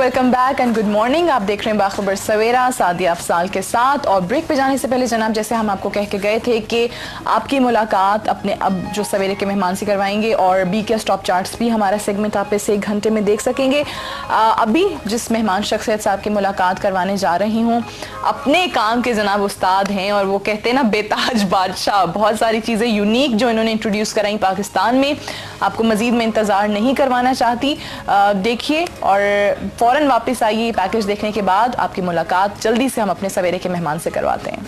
Welcome back and good morning. आप देख रहे हैं बाखबर सवेरा सादिया अफसाल के साथ। और ब्रेक पे जाने से पहले जनाब, जैसे हम आपको कह के गए थे कि आपकी मुलाकात अपने अब जो सवेरे के मेहमान से करवाएंगे और बी के टॉप चार्ट्स भी हमारा सेगमेंट आप इसे 1 घंटे में देख सकेंगे। अभी जिस मेहमान शख्सियत से आपकी मुलाकात करवाने जा रही हूँ, अपने काम के जनाब उस्ताद हैं और वो कहते हैं ना बेताज बादशाह। बहुत सारी चीज़ें यूनिक जो इन्होंने इंट्रोड्यूस कराई पाकिस्तान में, आपको मजीद में इंतज़ार नहीं करवाना चाहती। देखिए और फौरन वापस आइए पैकेज देखने के बाद। आपकी मुलाकात जल्दी से हम अपने सवेरे के मेहमान से करवाते हैं।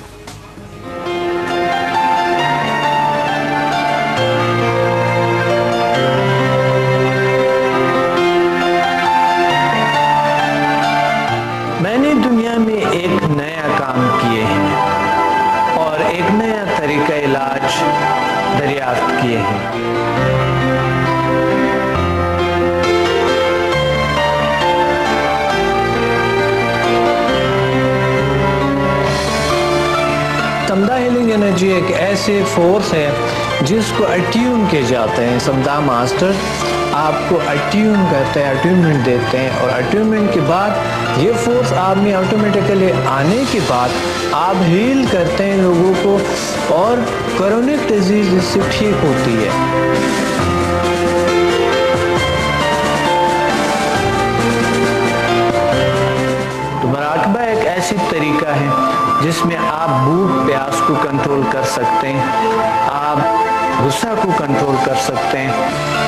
मैंने दुनिया में एक नया काम किए हैं और एक नया तरीका इलाज दरियाफ्त किए हैं। समदा हीलिंग एनर्जी एक ऐसे फोर्स है जिसको अट्यून किए जाते हैं। समदा मास्टर आपको अट्यून करते हैं, अट्यूनमेंट देते हैं और अट्यूनमेंट के बाद ये फोर्स आप में ऑटोमेटिकली आने के बाद आप हील करते हैं लोगों को और क्रोनिक डिजीज इससे ठीक होती है। तो मराकबा एक ऐसी तरीका है जिसमें आप भूख प्यास को कंट्रोल कर सकते हैं, आप गुस्सा को कंट्रोल कर सकते हैं।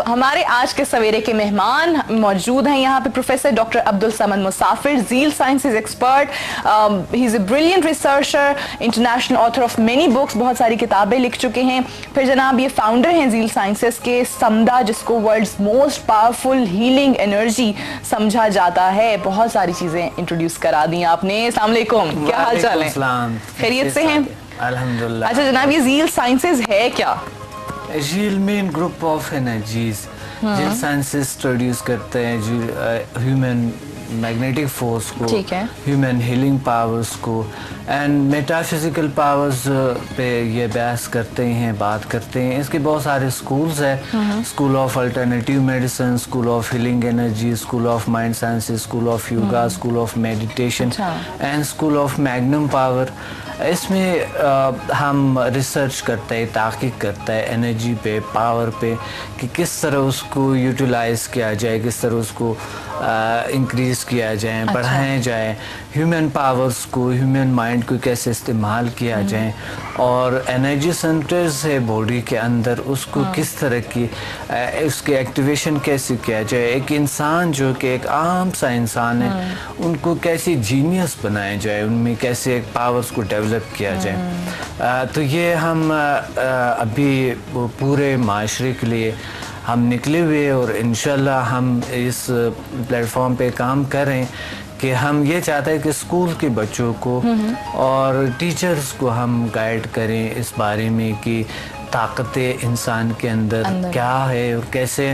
हमारे आज के सवेरे के मेहमान मौजूद हैं यहाँ पे प्रोफेसर डॉक्टर अब्दुल समद मुसाफिर, झील sciences expert. He is a brilliant researcher, international author of many books, बहुत सारी किताबें लिख चुके हैं। फिर जनाब ये फाउंडर हैं झील साइंसेज के समदा, जिसको world's most powerful healing energy समझा जाता है। बहुत सारी चीजें इंट्रोड्यूस करा दी आपने। अस्सलाम वालेकुम, क्या हाल चाल है? खैरियत से हैं? अल्हम्दुलिल्लाह। अच्छा जनाब, ये झील साइंसेज है क्या? झील मेन ग्रुप ऑफ एनर्जीज जिन साइंसेस इंट्रोड्यूस करते हैं ह्यूमन मैग्नेटिक फोर्स को, ह्यूमन हीलिंग पावर्स को एंड मेटाफिजिकल पावर्स पे ये बहस करते हैं, बात करते हैं। इसके बहुत सारे स्कूल्स हैं, school of alternative medicine, school of healing energy, school of mind sciences, school of yoga, school of meditation and school of magnum power. इसमें हम रिसर्च करते हैं, तहकीक करता है एनर्जी पे, पावर पे कि किस तरह उसको यूटिलाइज किया जाए, किस तरह उसको इंक्रीज किया जाए, बढ़ाया जाए, ह्यूमन पावर्स को, ह्यूमन माइंड को कैसे इस्तेमाल किया जाए और एनर्जी सेंटर्स है बॉडी के अंदर उसको किस तरह की उसके एक्टिवेशन कैसे किया जाए। एक इंसान जो कि एक आम सा इंसान है उनको कैसे जीनियस बनाया जाए, उनमें कैसे एक पावर्स को डेवलप किया जाए। तो ये हम अभी पूरे माशरे के लिए हम निकले हुए और इंशाल्लाह हम इस प्लेटफॉर्म पे काम करें कि हम ये चाहते हैं कि स्कूल के बच्चों को और टीचर्स को हम गाइड करें इस बारे में कि ताकतें इंसान के अंदर क्या है और कैसे।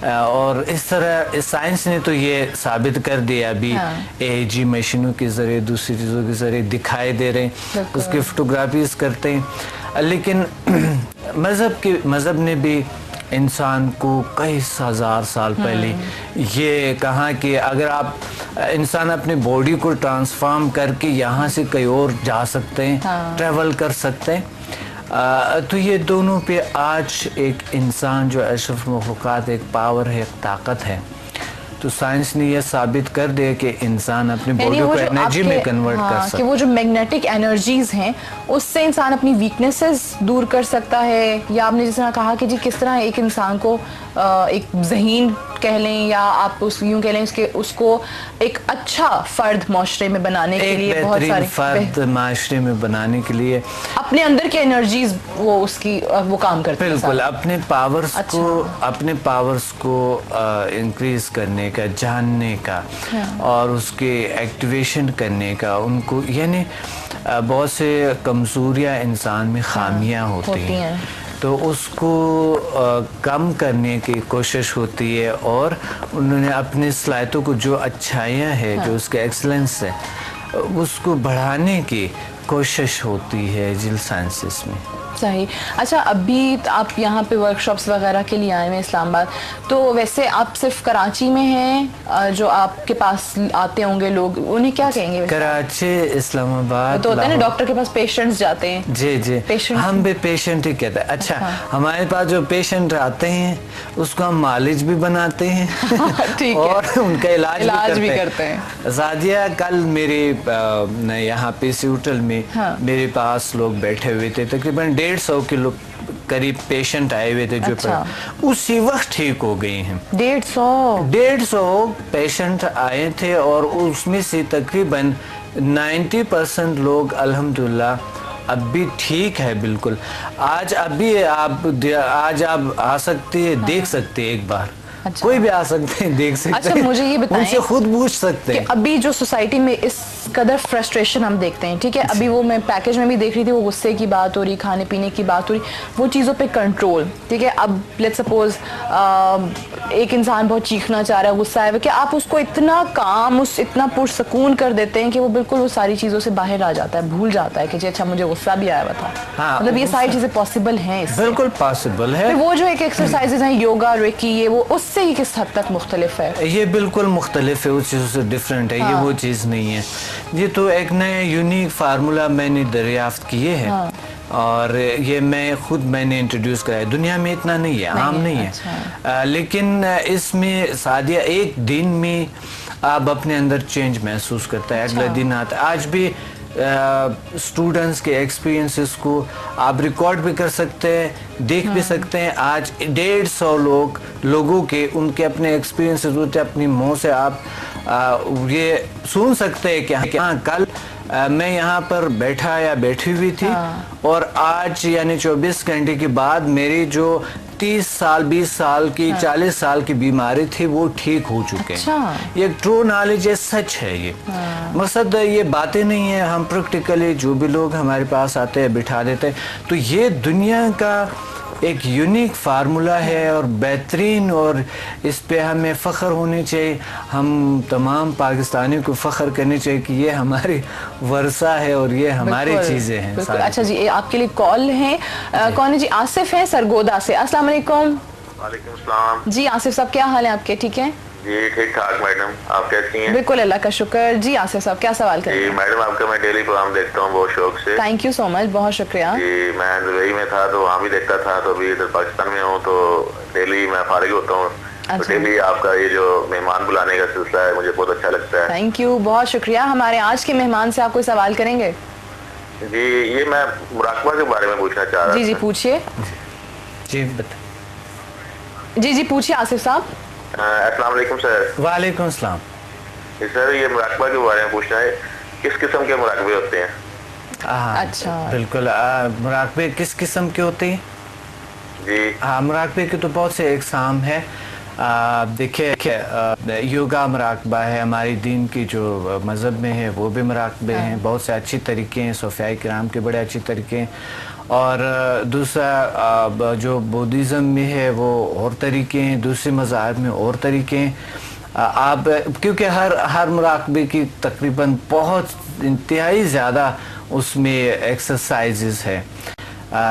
और इस तरह साइंस ने तो ये साबित कर दिया अभी एजी मशीनों के ज़रिए, दूसरी चीज़ों के ज़रिए दिखाई दे रहे हैं, उसकी फोटोग्राफीज करते हैं। लेकिन मज़हब ने भी इंसान को कई हजार साल पहले ये कहा कि अगर आप इंसान अपनी बॉडी को ट्रांसफॉर्म करके यहाँ से कहीं और जा सकते हैं, ट्रैवल कर सकते हैं। तो ये दोनों पे आज एक इंसान जो अशरफ मखलूक़ात एक पावर है, एक ताकत है। तो साइंस ने यह साबित कर दिया कि इंसान अपनी बॉडी को एनर्जी में कन्वर्ट कर सकता है, कि वो जो मैग्नेटिक एनर्जीज हैं उससे इंसान अपनी वीकनेसेस दूर कर सकता है। या आपने जिस तरह कहा कि जी किस तरह एक इंसान को एक ज़हीन कह लें या आप उस यूं कह लें उसको एक अच्छा फर्द माशरे में बनाने के लिए, बहुत सारे फर्द माशरे में बनाने के लिए अपने अंदर की एनर्जीज वो काम करते हैं। बिल्कुल, अपने पावर्स को इंक्रीज करने का, जानने का और उसके एक्टिवेशन करने का, उनको यानी बहुत से कमजोरियां इंसान में खामियां होती हैं, तो उसको कम करने की कोशिश होती है और उन्होंने अपनी सलाहियतों को, जो अच्छाइयाँ है, जो उसके एक्सलेंस है, उसको बढ़ाने की कोशिश होती है जिल साइंसेस में। सही। अच्छा, अभी आप यहाँ पे वर्कशॉप्स वगैरह के लिए आए हैं इस्लामाबाद, तो वैसे आप सिर्फ कराची में हैं? जो आपके पास आते होंगे लोग, उन्हें क्या कहेंगे? कराची, इस्लामाबाद तो होता है ना, डॉक्टर के पास पेशेंट्स जाते हैं। जी जी, हम भी पेशेंट ही कहते हैं। अच्छा, हमारे पास जो पेशेंट आते हैं उसको हम मालिश भी बनाते हैं और उनका इलाज भी करते हैं। ज़ादिया, कल मेरे यहाँ पे होटल में मेरे पास लोग बैठे हुए थे, तकरीबन 150 के लोग करीब पेशेंट आए हुए थे, जो उसी वक्त ठीक हो गए हैं। 150 पेशेंट आए थे और उसमें से तकरीबन 90% लोग अल्हम्दुलिल्लाह अब भी ठीक है बिल्कुल। आज आप आ सकते हैं, देख सकते हैं एक बार। अच्छा। कोई भी आ सकते हैं, देख सकते हैं। अच्छा, मुझे ये बताएं, उनसे खुद पूछ सकते हैं। अभी जो सोसाइटी में इस कदर फ्रस्ट्रेशन हम देखते हैं, ठीक है, अभी वो मैं पैकेज में भी देख रही थी, वो गुस्से की बात हो रही, खाने पीने की बात हो रही, वो चीज़ों पे कंट्रोल, ठीक है। अब लेट्स सपोज एक इंसान बहुत चीखना चाह रहा है, गुस्सा है, क्या आप उसको इतना काम, इतना पुरसकून कर देते हैं कि वो बिल्कुल वो सारी चीज़ों से बाहर आ जाता है, भूल जाता है कि जी अच्छा, मुझे गुस्सा भी आया हुआ था। हाँ, मतलब ये सारी चीज़ें पॉसिबल हैं? बिल्कुल पॉसिबल है। वो जो एक एक्सरसाइजेज हैं, योगा, रेकी, ये वो उससे ही किस हद तक मुख्तलिफ है? ये बिल्कुल मुख्तलिफ है, उस चीज़ों से डिफरेंट है। ये वो चीज़ नहीं है। ये तो एक नया यूनिक फार्मूला मैंने दरियाफ्त किए हैं और ये मैंने इंट्रोड्यूस करा है। दुनिया में इतना नहीं है, आम नहीं है। अच्छा। लेकिन इसमें सादिया एक दिन में आप अपने अंदर चेंज महसूस करता है। अच्छा। अगले दिन आता है। आज भी स्टूडेंट्स के एक्सपीरियंसेस को आप रिकॉर्ड भी कर सकते हैं, देख भी सकते हैं। आज 150 लोगों के उनके अपने एक्सपीरियंसेस होते हैं, अपनी मुंह से आप ये सुन सकते हैं कि हाँ, कल मैं यहाँ पर बैठा या बैठी हुई थी और आज यानी 24 घंटे के बाद मेरी जो 30 साल, 20 साल की, 40 साल की बीमारी थी, वो ठीक हो चुके हैं। अच्छा। ये ट्रू नॉलेज है, सच है ये। मकसद ये बातें नहीं है, हम प्रैक्टिकली जो भी लोग हमारे पास आते हैं बिठा देते हैं। तो ये दुनिया का एक यूनिक फार्मूला है और बेहतरीन, और इस पे हमें फ़ख्र होनी चाहिए। हम तमाम पाकिस्तानियों को फ़ख्र करनी चाहिए कि ये हमारी वर्षा है और ये हमारी चीज़ें हैं। अच्छा जी, आपके लिए कॉल है। कौन है जी? आसिफ है सरगोदा से। अस्सलाम वालेकुम। वालेकुम सलाम जी। आसिफ साहब, क्या हाल है आपके? ठीक है जी, ठीक ठाक मैडम, आप कैसी हैं? बिल्कुल, अल्लाह का शुक्र। जी आसिफ साहब, क्या सवाल करें? जी मैडम, आपका मैं डेली प्रोग्राम देखता हूँ बहुत शौक से। थैंक यू सो मच, बहुत शुक्रिया। जी, मैं दुबई में था तो वहाँ भी देखता था, तो अभी इधर पाकिस्तान में हूँ तो डेली मैं फारिग होता हूँ। अच्छा। तो डेली आपका ये जो मेहमान बुलाने का सिलसिला है, मुझे बहुत अच्छा लगता है। थैंक यू, बहुत शुक्रिया। हमारे आज के मेहमान से आप कोई सवाल करेंगे? जी, ये मैं मुराकबा के बारे में पूछना चाह रहा था। जी पूछिए। जी बता। जी पूछिए आसिफ साहब। अस्सलाम वालेकुम सर। वालेकुम सलाम। सर, ये मुराकबा के बारे में पूछना है, किस किस्म के मुराकबे होते हैं? अच्छा, बिल्कुल। मुराकबे किस किस्म के होते हैं? जी हाँ, मुराकबे के तो बहुत से इकसाम है। देखिए, योगा मुराकबा है, हमारी दीन की जो मज़हब में है वो भी मुराकबे हैं। बहुत से अच्छे तरीके हैं, सूफिया किराम के बड़े अच्छे तरीके हैं। और दूसरा जो बुद्धिज़्म में है वो और तरीके हैं, दूसरे मज़ाहिब में और तरीके हैं। आप क्योंकि हर मुराकबे की तकरीबन बहुत इंतहाई ज़्यादा उसमें एक्सरसाइजेस है।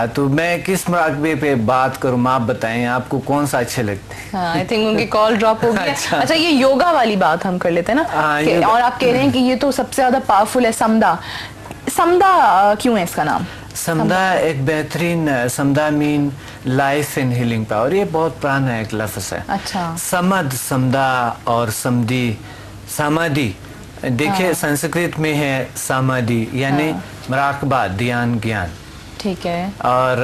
तो मैं किस मुराकबे पे बात करूँ, आप बताएं आपको कौन सा अच्छे लगते हैं? आई थिंक उनकी कॉल ड्रॉप हो गई। अच्छा, ये योगा वाली बात हम कर लेते हैं ना। और आप कह रहे हैं कि ये तो सबसे ज्यादा पावरफुल है। समदा क्यों है इसका नाम? समदा एक बेहतरीन, समदा mean life in healing power. ये बहुत पुराना एक लफ्ज़ है। अच्छा। समद, समदा और समदी, समाधि। देखिए संस्कृत में है समाधि, यानी मुराकबा, ध्यान, ज्ञान। ठीक है। और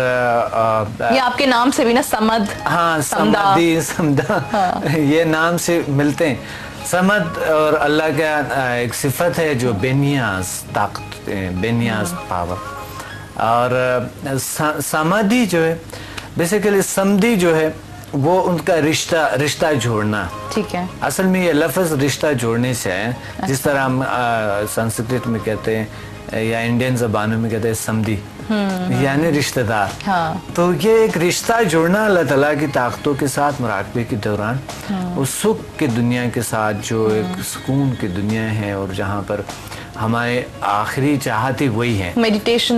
ये आपके नाम से भी ना, समद, हाँ, समदी, समदा, हाँ। ये नाम से मिलते हैं। समद और अल्लाह का एक सिफत है जो बेनियाज ताकत, बेनियाज पावर। और समदी जो है बेसिकली, समदी जो है वो उनका रिश्ता जोड़ना। ठीक है। असल में ये लफ्ज़ रिश्ता जोड़ने से है। जिस तरह हम संस्कृत में कहते हैं या इंडियन ज़बानों में कहते हैं समधी, यानी रिश्तेदार। हाँ। तो ये एक रिश्ता जोड़ना अल्लाह ताला की ताकतों के साथ मुराकबे के दौरान, उस सुख की दुनिया के साथ जो एक सुकून की दुनिया है और जहाँ पर हमारे आखिरी चाहत ही वही है, मेडिटेशन।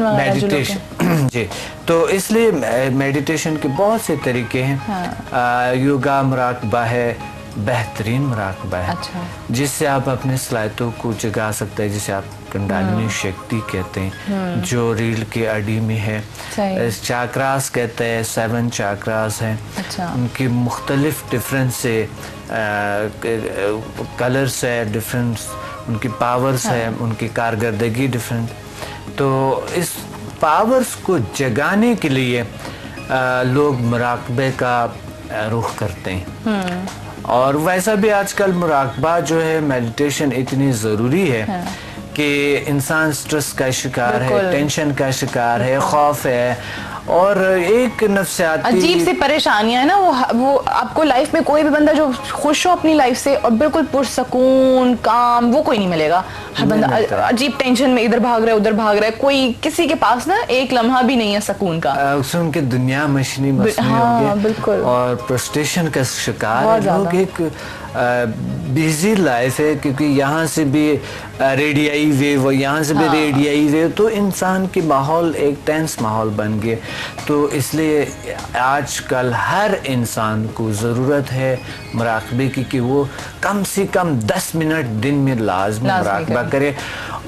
जी, तो इसलिए मेडिटेशन के बहुत से तरीके हैं। हाँ। योगा मुराकबा है, बेहतरीन मुराकबा है। अच्छा। जिससे आप अपने सलाहियतों को जगा सकते हैं, जिसे आप कुंडलिनी शक्ति कहते हैं, जो रीढ़ के अडी में है। चाक्रास कहते हैं, 7 चाक्रास हैं। अच्छा। उनकी मुख्तलिफ डिफरेंस से कलर्स है, डिफरेंस उनकी पावर्स है, उनकी कारकर्दगी डिफरेंट। तो इस पावर्स को जगाने के लिए लोग मुराकबे का रुख करते हैं। और वैसा भी आजकल मुराकबा जो है, मेडिटेशन इतनी ज़रूरी है कि इंसान स्ट्रेस का शिकार है, टेंशन का शिकार है, खौफ है और एक नफ्सियाती अजीब सी परेशानियां है ना, वो आपको लाइफ में कोई भी बंदा जो खुश हो अपनी लाइफ से और बिल्कुल पुरसकून काम, वो कोई नहीं मिलेगा। हर बंदा अजीब टेंशन में इधर भाग रहा है उधर भाग रहा है, कोई किसी के पास ना एक लम्हा भी नहीं है सुकून का। सुन के दुनिया मशीनी हो गई और फ्रस्ट्रेशन का शिकार है लोग। एक बिजी लाइफ है, क्योंकि यहाँ से भी रेडियाई वेव, यहाँ से भी रेडियाई वेव, तो इंसान की माहौल एक टेंस माहौल बन गया। तो इसलिए आजकल हर इंसान को ज़रूरत है मुराकबे की कि वो कम से कम 10 मिनट दिन में लाजमी मुराकबा करे।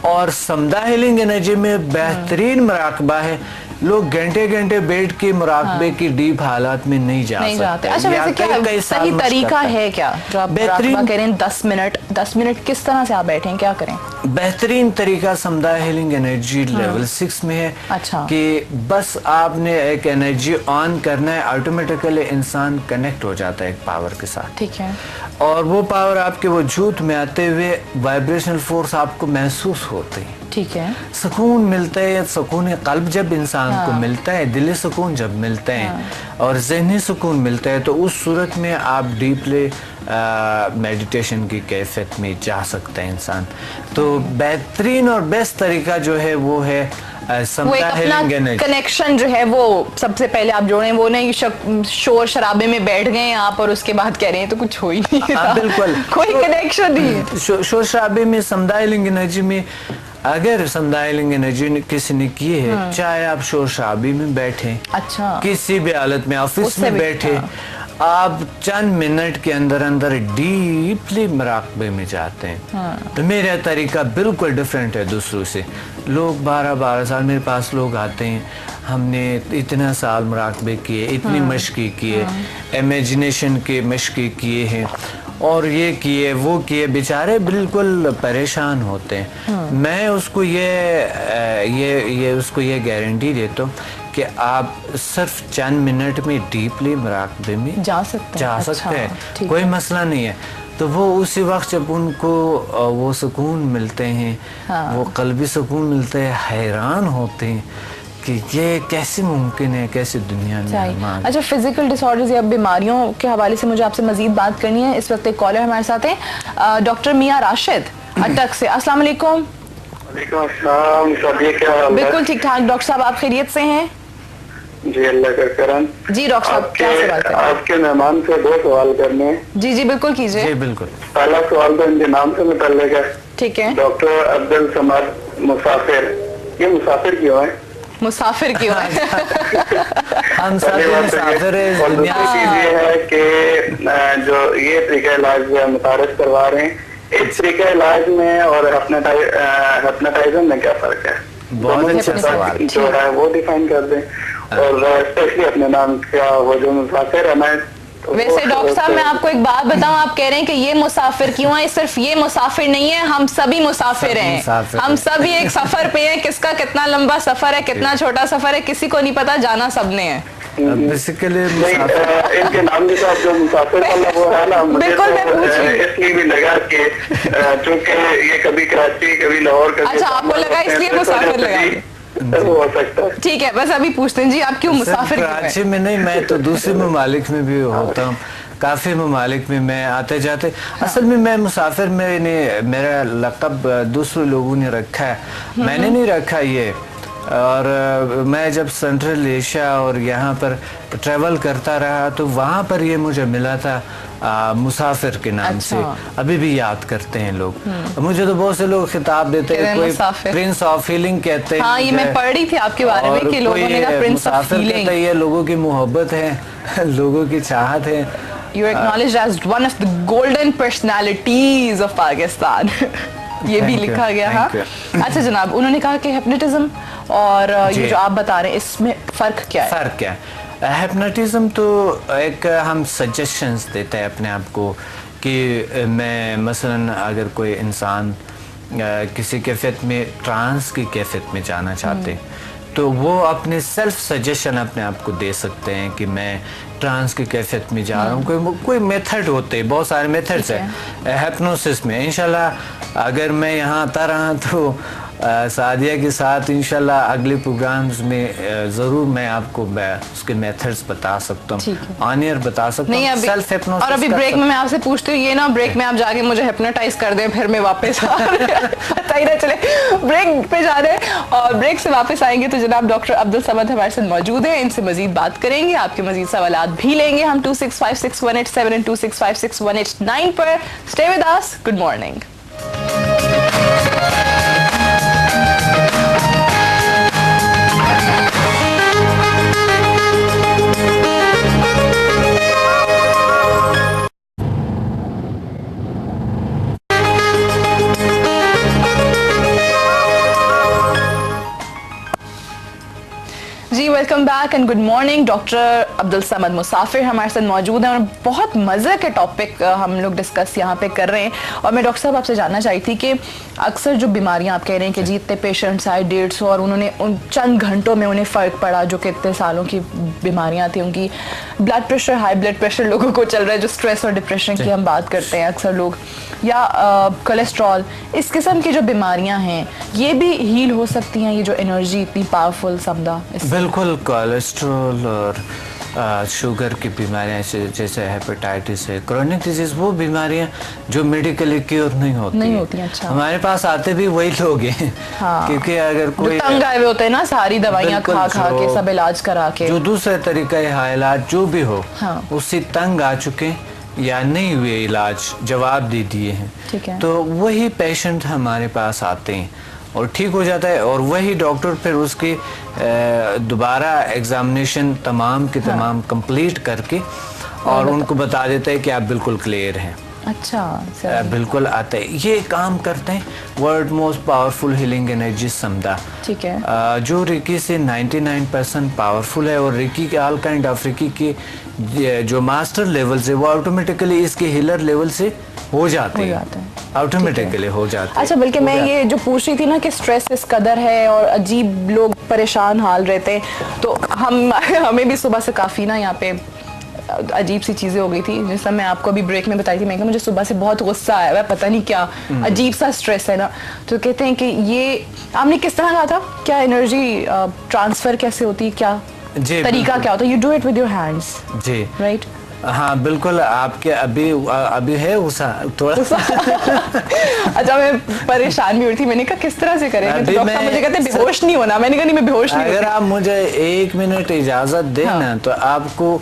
और समदा हीलिंग एनर्जी में बेहतरीन मुराकबा है। लोग घंटे घंटे बैठ के मुराकबे की डीप हालात में नहीं जा सकते। अच्छा, वैसे क्या सही तरीका है क्या जो आप मुराकबा करें? 10 मिनट किस तरह से आप बैठें, क्या करें? बेहतरीन तरीका समदा हीलिंग एनर्जी लेवल 6 में है। अच्छा। कि बस आपने एक एनर्जी ऑन करना है, ऑटोमेटिकली इंसान कनेक्ट हो जाता है एक पावर के साथ। ठीक है। और वो पावर आपके वजूद में आते हुए वाइब्रेशनल फोर्स आपको महसूस होती है। ठीक है। सुकून मिलता है, सुकून कल्ब जब इंसान को मिलता है, दिली सुकून जब मिलता है और ज़हनी सुकून मिलता है, तो उस सूरत में आप डीपली मेडिटेशन की कैफियत में जा सकते हैं इंसान। तो बेहतरीन और बेस्ट तरीका जो है वो है कनेक्शन जो है वो सबसे पहले आप जोड़ें। वो नहीं शोर शराबे में बैठ गए आप और उसके बाद कह रहे हैं तो कुछ हो ही नहीं। बिल्कुल कोई कनेक्शन नहीं है। शोर शराबे में समदा हीलिंग एनर्जी में अगर समदा हीलिंग एनर्जी किसी ने की है, चाहे आप शोर शराबे में बैठे, अच्छा, किसी भी हालत में ऑफिस में बैठे, आप चंद मिनट के अंदर अंदर डीपली मुराकबे में जाते हैं। तो मेरा तरीका बिल्कुल डिफरेंट है दूसरों से। लोग 12-12 साल मेरे पास लोग आते हैं, हमने इतना साल मुराकबे किए, इतनी मशक़ी किए, इमेजिनेशन के मशक़ी किए हैं और ये किए वो किए, बेचारे बिल्कुल परेशान होते हैं। मैं उसको उसको ये गारंटी देता हूँ कि आप सिर्फ चंद मिनट में डीपली मुराकबे में जा सकते हैं। कोई मसला नहीं है। तो वो उसी वक्त जब उनको वो सुकून मिलते हैं, वो कल्बी सुकून मिलते हैं, हैरान होते हैं कि ये कैसे मुमकिन है, कैसे दुनिया में। अच्छा, फिजिकल डिसऑर्डर्स या बीमारियों के हवाले से मुझे आपसे मजीद बात करनी है। इस वक्त एक कॉलर हमारे साथ है, डॉक्टर मियां राशिद अटक से। अस्सलाम वालेकुम। बिल्कुल ठीक ठाक डॉक्टर साहब, आप खैरियत से हैं? जी, अल्लाह का करम। जी डॉक्टर साहब, क्या सवाल करें? आपके मेहमान से 2 सवाल करने हैं। जी जी बिल्कुल कीजिए। जी बिल्कुल। पहला सवाल तो इनके नाम से मुतल्लिक है। ठीक है। डॉक्टर अब्दुल समद मुसाफिर, ये मुसाफिर क्यों है? मुसाफिर क्यों है? हम सब मुसाफिर हैं। दूसरी चीज ये है कि जो ये तरीका इलाज मुतारिफ करवा रहे हैं, इस तरीका इलाज में और हिप्नोटाइजर में क्या फर्क है? बहुत अच्छा सवाल जो है वो डिफाइन कर दें। और स्पेशली अपने नाम का वो जो मुसाफिर है, मैं वैसे डॉक्टर साहब मैं आपको एक बात बताऊं, आप कह रहे हैं कि ये मुसाफिर क्यों है, सिर्फ ये मुसाफिर नहीं है, हम सभी मुसाफिर हैं, हम सभी एक सफर पे हैं। किसका कितना लंबा सफर है, कितना छोटा सफर है, किसी को नहीं पता, जाना सबने है। बेसिकली इनके नाम के साथ जो मुसाफिर वाला वो है ना, बिल्कुल मैं पूछ रही हूँ, इसलिए भी लगा कि चूंकि ये कभी कराची कभी लाहौर कभी, अच्छा आपको लगा इसलिए मुसाफिर लगा, वो हो सकता है। ठीक है, बस अभी पूछते हैं जी आप क्यों मुसाफिर क्यों हैं? कराची में नहीं, मैं तो दूसरे ममालिक में भी होता हूँ, काफी ममालिक में मैं आते जाते। असल में मैं मुसाफिर में नहीं, मेरा लक़ब दूसरे लोगों ने रखा है, मैंने नहीं रखा ये। और मैं जब सेंट्रल एशिया और यहाँ पर ट्रैवल करता रहा तो वहाँ पर ये मुझे मिला था मुसाफिर के नाम से, अभी भी याद करते हैं लोग मुझे। तो बहुत से लोग खिताब देते हैं, कोई प्रिंस ऑफ हीलिंग कहते हैं। हाँ, ये मैं पढ़ रही थी आपके बारे में कि लोगों ने कहा प्रिंस ऑफ हीलिंग। ये लोगों की मोहब्बत है, लोगों की चाहत है। You are acknowledged as one of the golden personalities of Pakistan. ये भी लिखा गया है। अच्छा जनाब, उन्होंने कहा कि हिप्नोटिज्म और ये जो आप बता रहे हैं इसमें फर्क क्या है? फर्क क्या है? हिप्नोटिज्म तो एक हम सजेशंस देते हैं अपने आप को कि मैं मसलन अगर कोई इंसान किसी कैफियत में, ट्रांस की कैफियत में जाना चाहते हैं तो वो अपने सेल्फ सजेशन अपने आप को दे सकते हैं कि मैं ट्रांस की कैफियत में जा रहा हूँ। कोई मेथड होते हैं, बहुत सारे मेथड्स हैं हिप्नोसिस में। इंशाल्लाह अगर मैं यहाँ आता रहा तो सादिया के साथ इंशाल्लाह अगले प्रोग्राम्स में ज़रूर मैं आपको उसके मेथड्स बता सकता हूँ, ऑन एयर बता सकता हूँ, सेल्फ हिप्नोसिस। और अभी ब्रेक में मैं आपसे पूछती हूँ, ये ना ब्रेक में आप जाके मुझे हिप्नोटाइज कर दें फिर मैं वापस पता ही ना चले। ब्रेक पे जा रहे हैं और ब्रेक से वापस आएंगे तो जनाब डॉक्टर अब्दुल समद हमारे साथ मौजूद हैं, इनसे मजीद बात करेंगे, आपके मजीद सवालात भी लेंगे हम 265618 and 265618 पर। Stay with us, good morning. जी welcome back and good morning. Doctor Abdul Samad Musafir हमारे साथ मौजूद हैं और बहुत मज़े के टॉपिक हम लोग डिस्कस यहाँ पे कर रहे हैं। और मैं डॉक्टर साहब आपसे जानना चाहती थी कि अक्सर जो बीमारियाँ आप कह रहे हैं कि जी इतने पेशेंट्स आए 150 और उन्होंने उन चंद घंटों में उन्हें फ़र्क पड़ा, जो कि इतने सालों की बीमारियाँ थी, उनकी blood pressure, high blood pressure लोगों को चल रहा है, जो स्ट्रेस और डिप्रेशन की हम बात करते हैं अक्सर लोग, या कोलेस्ट्रॉल, इस किस्म की जो बीमारियां हैं ये भी हील हो सकती हैं, ये जो एनर्जी इतनी पावरफुल समझा? बिल्कुल, कोलेस्ट्रॉल और शुगर की बीमारियां जैसे हेपेटाइटिस है, क्रोनिक डिजीज, वो बीमारियां जो मेडिकली क्योर नहीं होती। अच्छा। हमारे पास आते भी वही लोग हैं। हाँ। क्योंकि अगर कोई तंग आए हुए होते हैं ना, सारी दवाइयां खा के सब इलाज करा के, जो दूसरे तरीके का इलाज जो भी हो, हाँ। उससे तंग आ चुके या नहीं हुए इलाज, जवाब दे दिए हैं, ठीक है, तो वही पेशेंट हमारे पास आते हैं और ठीक हो जाता है। और वही डॉक्टर फिर उसकी दोबारा एग्जामिनेशन तमाम की तमाम कंप्लीट करके और उनको बता देता है कि आप बिल्कुल क्लियर हैं। अच्छा, बिल्कुल आता है, ये काम करते हैं world most powerful healing energy समदा, ठीक है, जो रिकी से 99% पावरफुल है। और रिकी के ऑल काइंड ऑफ रिकी के जो मास्टर लेवल से वो ऑटोमेटिकली इसके हीलर लेवल से हो जाते हैं, ऑटोमेटिकली हो जाते हैं। अच्छा, बल्कि मैं ये जो पूछ रही थी ना कि स्ट्रेस इस कदर है और अजीब लोग परेशान हाल रहते हैं, तो हमें भी सुबह से काफ़ी ना यहाँ पे अजीब सी चीज़ें हो गई थी, जैसा मैं आपको अभी ब्रेक में बताई थी। मैं कहा मुझे सुबह से बहुत गुस्सा आया हुआ है, पता नहीं क्या अजीब सा स्ट्रेस है ना। तो कहते हैं कि ये आपने किस तरह कहा था, क्या एनर्जी ट्रांसफ़र कैसे होती है, क्या तरीका क्या होता है? You do it with your hands, जी, राइट? हाँ बिल्कुल, आपके अभी है उसा थोड़ा अच्छा, मैं परेशान भी हुई थी, मैंने कहा किस तरह से करेंगे, तो डॉक्टर मुझे कहते हैं बेहोश नहीं होना। मैंने कहा नहीं, मैं बेहोश नहीं। अगर आप मुझे 1 मिनट इजाजत दें ना, तो आपको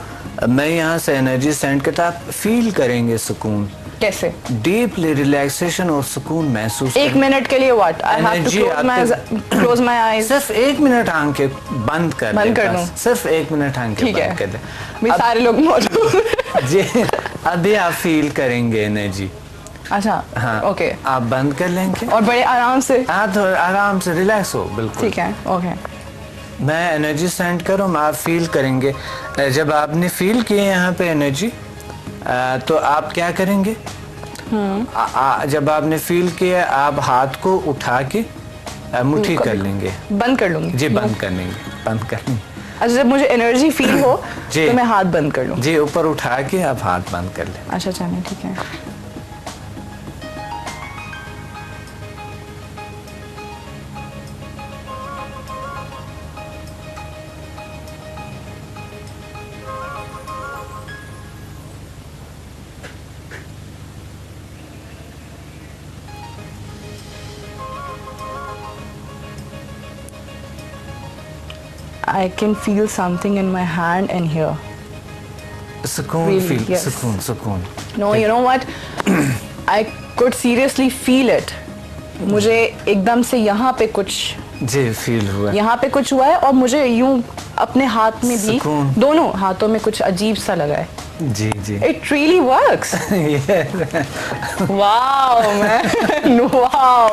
मैं यहाँ से एनर्जी सेंड करता, आप फील करेंगे सुकून। कैसे? डीपली रिलैक्सेशन और सुकून महसूस। 1 मिनट के लिए what? I have to close my eyes. सिर्फ 1 मिनट आंखें बंद कर दूं? सिर्फ 1 मिनट आंखें बंद कर दें। सारे लोग मौजूद जी, अभी आप फील करेंगे एनर्जी। अच्छा, हाँ, ओके, आप बंद कर लेंगे और बड़े आराम से, आप आराम से रिलैक्स हो, बिल्कुल ठीक है, ओके। मैं एनर्जी सेंड करूँ, आप फील करेंगे। जब आपने फील किए यहाँ पे एनर्जी, तो आप क्या करेंगे? जब आपने फील किया, आप हाथ को उठा के मुट्ठी कर लेंगे, बंद कर लूंगी जी, बंद कर लेंगे, बंद कर लेंगे। अच्छा, जब मुझे एनर्जी फील हो तो मैं हाथ बंद कर लूं? जी, ऊपर उठा के आप हाथ बंद कर लें। अच्छा चलिए ठीक है। I can feel something in my hand and here. सुकून Really, फील, yes. सुकून, सुकून। No, you know what? I could seriously feel it. मुझे एकदम से यहाँ पे कुछ, जी, फील हुआ। यहाँ पे कुछ हुआ है और मुझे यूं अपने हाथ में भी, सुकून। दोनों हाथों में कुछ अजीब सा लगा है। जी जी। It really works. Wow, man. Wow.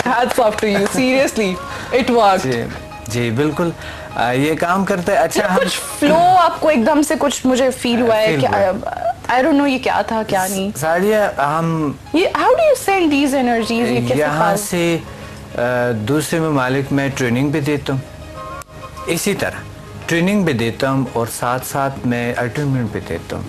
Hats off to you. Seriously, it worked. जी जी, बिल्कुल ये काम करता है। अच्छा, हम कुछ फ्लो आपको एकदम से कुछ मुझे फील हुआ है कि आई डोंट नो ये क्या था क्या नहीं। सादिया, हम ये how do you send these energies? ये कैसे? यहाँ से दूसरे ममालिक में ट्रेनिंग भी देता हूँ, इसी तरह ट्रेनिंग भी देता हूँ और साथ साथ मैं अट्यूनमेंट भी देता हूँ।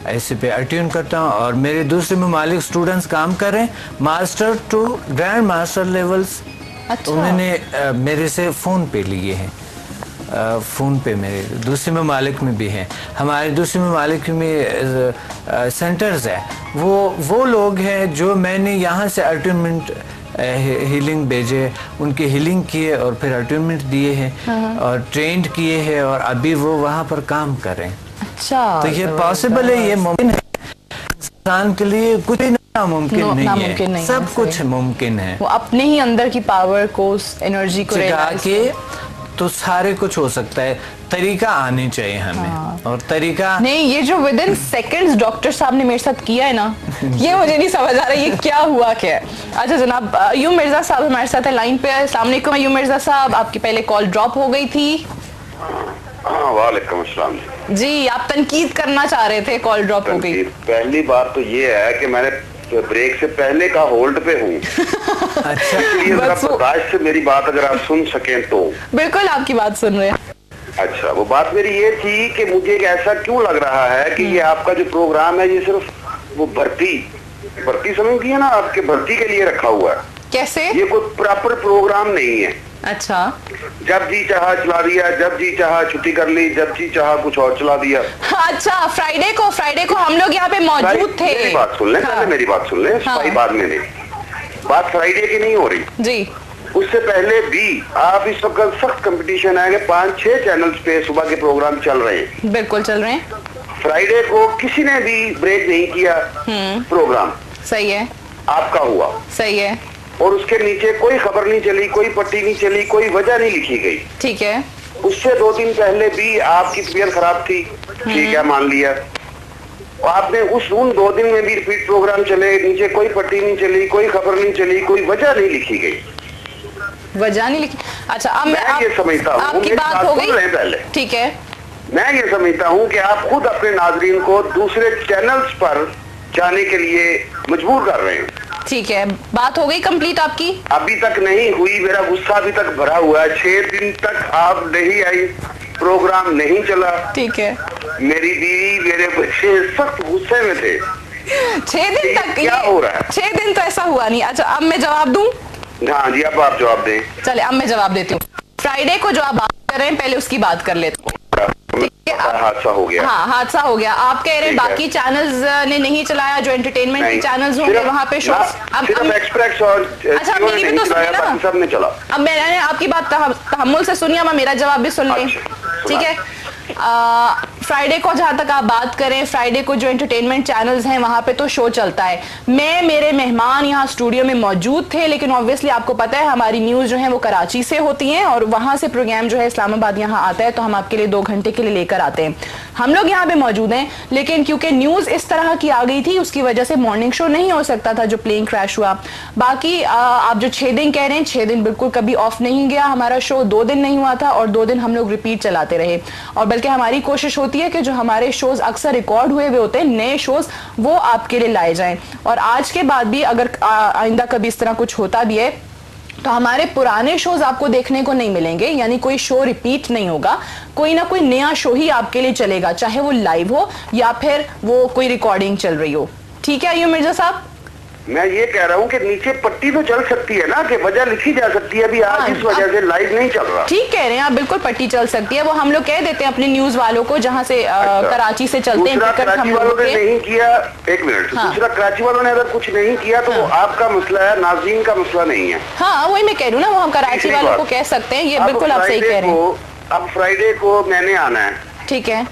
ऐसे पे अट्यून करता हूँ और मेरे दूसरे ममालिक स्टूडेंट्स काम कर रहे हैं, master to grand master levels. अच्छा। उन्होंने मेरे से फ़ोन पे लिए हैं, फ़ोन पे मेरे दूसरे ममालिक में भी हैं। हमारे दूसरे ममालिक में सेंटर्स है, वो लोग हैं जो मैंने यहाँ से अट्यूनमेंट हीलिंग भेजे, उनके हीलिंग किए और फिर अट्यूनमेंट दिए हैं और ट्रेंड किए हैं और अभी वो वहाँ पर काम कर रहे हैं। अच्छा, तो ये पॉसिबल है, ये मुमकिन है। इंसान के लिए कुछ नामुमकिन नहीं है, सब कुछ मुमकिन है। वो अपने ही अंदर की पावर को, एनर्जी को जगा के तो सारे कुछ हो सकता है। तरीका आनी चाहिए हमें, और तरीका नहीं। ये जो विद इन सेकेंड्स डॉक्टर साहब ने मेरे साथ किया है ना, ये मुझे नहीं समझ आ रहा ये क्या हुआ क्या है। अच्छा जनाब, यूं मिर्जा साहब हमारे साथ है लाइन पे। अस्सलाम वालेकुम यूं मिर्जा साहब, आपकी पहले कॉल ड्रॉप हो गई थी। वालेकुम अस्सलाम जी, आप तनकीद करना चाह रहे थे, कॉल ड्रॉप हो गई। पहली बात तो ये है कि मैंने ब्रेक से पहले का होल्ड पे हूँ। अच्छा, इसलिए बर्दाश्त से मेरी बात अगर आप सुन सकें तो। बिल्कुल आपकी बात सुन रहे हैं। अच्छा, वो बात मेरी ये थी कि मुझे ऐसा क्यों लग रहा है कि ये आपका जो प्रोग्राम है ये सिर्फ वो भर्ती समझती है ना, आपके भर्ती के लिए रखा हुआ है। कैसे? ये कोई प्रॉपर प्रोग्राम नहीं है। अच्छा, जब जी चाहा चला दिया, जब जी चाहा छुट्टी कर ली, जब जी चाहा कुछ और चला दिया। अच्छा, फ्राइडे को हम लोग यहाँ पे मौजूद थे। मेरी बात सुन ले, पहले मेरी बात सुन ले, बाद में नहीं। बात फ्राइडे की नहीं हो रही जी। उससे पहले भी आप इस वक्त सख्त कंपटीशन है कि 5-6 चैनल्स पे सुबह के प्रोग्राम चल रहे हैं। बिल्कुल चल रहे हैं। फ्राइडे को किसी ने भी ब्रेक नहीं किया प्रोग्राम। सही है, आपका हुआ। सही है। और उसके नीचे कोई खबर नहीं चली, कोई पट्टी नहीं चली, कोई वजह नहीं लिखी गई। ठीक है। उससे 2 दिन पहले भी आपकी तबीयत खराब थी, ठीक है, मान लिया। आपने उन 2 दिन में भी रिपीट प्रोग्राम चले, नीचे कोई पट्टी नहीं चली, कोई खबर नहीं चली, कोई वजह नहीं लिखी गई। वजह नहीं लिखी? अच्छा, अब मैं ये समझता हूँ, आपकी बात हो गई पहले। ठीक है, मैं ये समझता हूँ कि आप खुद अपने नाजरीन को दूसरे चैनल्स पर जाने के लिए मजबूर कर रहे हैं। ठीक है, बात हो गई कंप्लीट आपकी? अभी तक नहीं हुई, मेरा गुस्सा अभी तक भरा हुआ है। 6 दिन तक आप नहीं आई, प्रोग्राम नहीं चला। ठीक है। मेरी बीवी, मेरे बच्चे सख्त गुस्से में थे। 6 दिन तक क्या हो रहा है? 6 दिन तो ऐसा हुआ नहीं। अच्छा, अब मैं जवाब दूं? हाँ जी, अब आप जवाब दें। चले, अब मैं जवाब देती हूँ। फ्राइडे को जो आप बात कर रहे हैं, पहले उसकी बात कर लेते हैं। हादसा हो गया। हाँ, हादसा हो गया। आप कह रहे हैं बाकी चैनल्स ने नहीं चलाया, जो एंटरटेनमेंट के चैनल्स होंगे वहाँ पे शो। सिर्फ एक्सप्रेस और अच्छा, मेरी भी तो सुनिए ना, सब ने चला। अब मैंने आपकी बात तहम्मुल से सुनिए, अब मेरा जवाब भी सुन लें। ठीक है। फ्राइडे को जहां तक आप बात करें, फ्राइडे को जो एंटरटेनमेंट चैनल्स हैं वहां पे तो शो चलता है। मेरे मेहमान यहाँ स्टूडियो में मौजूद थे, लेकिन ऑब्वियसली आपको पता है हमारी न्यूज जो है वो कराची से होती हैं और वहां से प्रोग्राम जो है इस्लामाबाद यहाँ आता है, तो हम आपके लिए 2 घंटे के लिए लेकर आते हैं। हम लोग यहाँ पे मौजूद हैं, लेकिन क्योंकि न्यूज इस तरह की आ गई थी, उसकी वजह से मॉर्निंग शो नहीं हो सकता था जो प्लेन क्रैश हुआ। बाकी आप जो 6 दिन कह रहे हैं, 6 दिन बिल्कुल कभी ऑफ नहीं गया हमारा शो। 2 दिन नहीं हुआ था और 2 दिन हम लोग रिपीट चलाते रहे, और बल्कि हमारी कोशिश होती होती है कि जो हमारे शोज अक्सर रिकॉर्ड हुए होते हैं, नए शोज वो आपके लिए लाए जाएं। और आज के बाद भी अगर आइंदा कभी इस तरह कुछ होता भी है तो हमारे पुराने शोज आपको देखने को नहीं मिलेंगे, यानी कोई शो रिपीट नहीं होगा, कोई ना कोई नया शो ही आपके लिए चलेगा, चाहे वो लाइव हो या फिर वो कोई रिकॉर्डिंग चल रही हो। ठीक है अय्यूब मिर्जा साहब? मैं ये कह रहा हूँ कि नीचे पट्टी तो चल सकती है ना, कि वजह लिखी जा सकती है अभी आज इस वजह से लाइव नहीं चल रहा। ठीक कह रहे हैं आप, बिल्कुल पट्टी चल सकती है, वो हम लोग कह देते हैं अपने न्यूज वालों को जहाँ से कराची से चलते हैं। कराची वालों ने नहीं किया, एक मिनट, दूसरा कराची वालों ने अगर कुछ नहीं किया तो वो आपका मसला है, नाज़रीन का मसला नहीं है। हाँ वही मैं कह रही हूँ ना, वो हम कराची वालों को कह सकते हैं, ये बिल्कुल आप सही कह रहे हैं। अब फ्राइडे को मैंने आना है, ठीक है,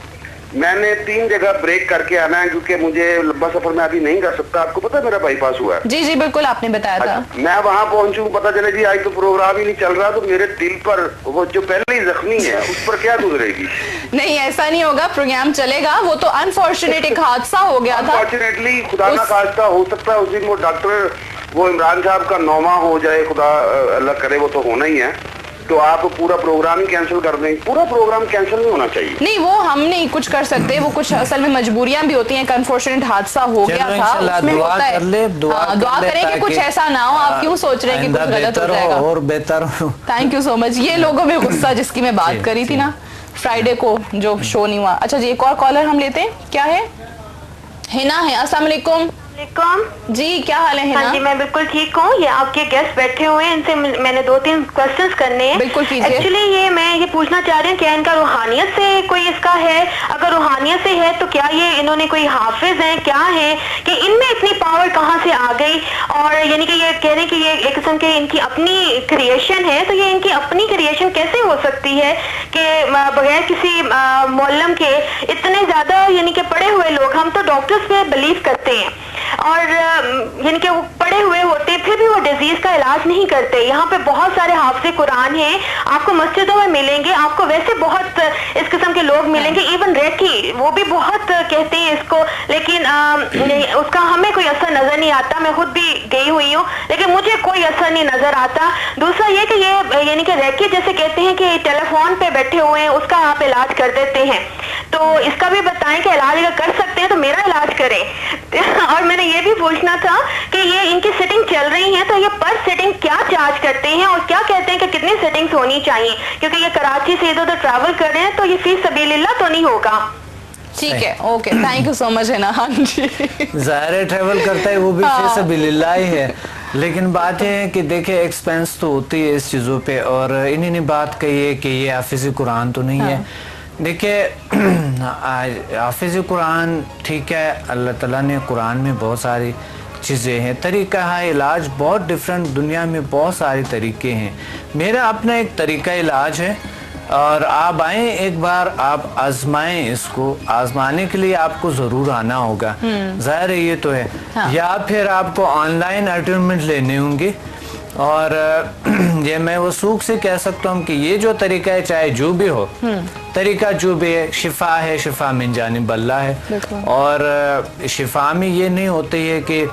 मैंने 3 जगह ब्रेक करके आना है क्योंकि मुझे लंबा सफर में अभी नहीं कर सकता। आपको पता है मेरा बाईपास हुआ है? जी जी बिल्कुल, आपने बताया था। मैं वहां पहुंचूं, पता चले जी आज तो प्रोग्राम ही नहीं चल रहा, तो मेरे दिल पर वो जो पहले ही जख्मी है उस पर क्या गुजरेगी? नहीं ऐसा नहीं होगा, प्रोग्राम चलेगा। वो तो अनफॉर्चुनेट एक हादसा हो गया था। अनफॉर्चुनेटली खुदा ना खास्ता हो सकता है उस दिन वो डॉक्टर, वो इमरान साहब का नौमा हो जाए, खुदा अल्लाह करे, वो तो होना ही है, तो आप पूरा प्रोग्राम ही कैंसिल कर दें। पूरा प्रोग्राम कैंसिल नहीं होना चाहिए। नहीं वो हम नहीं कुछ कर सकते, वो कुछ असल में मजबूरियां भी होती हैं। एक अनफॉर्चुनेट हादसा हो गया था, उसमें होता है। दुआ करें कि कुछ ऐसा ना हो। आप क्यों सोच रहे हैं कि कुछ गलत हो जाएगा? और बेहतर हो। Thank you so much. ये लोगों में गुस्सा जिसकी मैं बात करी थी ना, फ्राइडे को जो शो नहीं हुआ। अच्छा जी, एक और कॉलर हम लेते हैं। क्या है? हिना है। अस्सलाम वालेकुम। जी क्या हाल है हिना? हाँ जी मैं बिल्कुल ठीक हूँ। ये आपके गेस्ट बैठे हुए हैं, इनसे मैंने 2-3 क्वेश्चंस करने हैं। बिल्कुल कीजिए। एक्चुअली मैं ये पूछना चाह रही हूँ, क्या इनका रूहानियत से कोई इसका है? अगर रूहानियत से है तो क्या ये इन्होंने कोई हाफिज हैं, क्या है कि इनमें इतनी पावर कहाँ से आ गई? और यानी कि ये कह रहे हैं कि ये एक किस्म के इनकी अपनी क्रिएशन है, तो ये इनकी अपनी क्रिएशन कैसे हो सकती है कि बगैर किसी मौलम के इतने ज्यादा यानी कि पढ़े हुए लोग, हम तो डॉक्टर्स पे बिलीव करते हैं और यानी कि वो पढ़े हुए होते फिर भी वो डिजीज का इलाज नहीं करते। यहाँ पे बहुत सारे हाफिज़े कुरान हैं, आपको मस्जिदों में मिलेंगे, आपको वैसे बहुत इस किस्म के लोग मिलेंगे, इवन रेकी वो भी बहुत कहते हैं इसको, लेकिन उसका हमें कोई असर नजर नहीं आता। मैं खुद भी गई हुई हूँ लेकिन मुझे कोई असर नहीं नजर आता। दूसरा ये कि ये यानी कि रेकी जैसे कहते हैं कि टेलीफोन पे बैठे हुए हैं, उसका आप इलाज कर देते हैं, तो इसका भी बताएं कि इलाज अगर कर सकते हैं तो मेरा इलाज करें। और मैंने ये भी पूछना था कि ये इनकी सेटिंग चल रही है, तो ये पर सेटिंग क्या चार्ज करते हैं और क्या कहते हैं कि कितनी सेटिंग्स होनी चाहिए? क्योंकि ये कराची से इधर उधर ट्रैवल कर रहे हैं, तो ये फी सबीलिल्लाह तो नहीं होगा? ठीक है, okay, thank you so much है ना। हाँ जी, ज़ाहिर है ट्रैवल करता है वो भी फी सबीलिल्लाह ही है, लेकिन बात यह है कि देखिए एक्सपेंस तो होती है इस चीज़ों पे। और इन्हीं ने बात कही है कि ये हाफिज़ कुरान तो नहीं है। देखिए हाफिज़ कुरान ठीक है, अल्लाह ताला ने कुरान में बहुत सारी चीज़ें हैं, तरीका है इलाज बहुत डिफरेंट, दुनिया में बहुत सारे तरीके हैं। मेरा अपना एक तरीका इलाज है और आप आए एक बार, आप आजमाएं इसको। आजमाने के लिए आपको ज़रूर आना होगा, ज़ाहिर है ये तो है। हाँ। या फिर आपको ऑनलाइन अपॉइंटमेंट लेने होंगे। और ये मैं वसूख से कह सकता हूँ कि ये जो तरीका है, चाहे जो भी हो तरीका, जो भी है, शिफा है, शिफा मिन जानिब अल्लाह है। और शिफा में ये नहीं होती है कि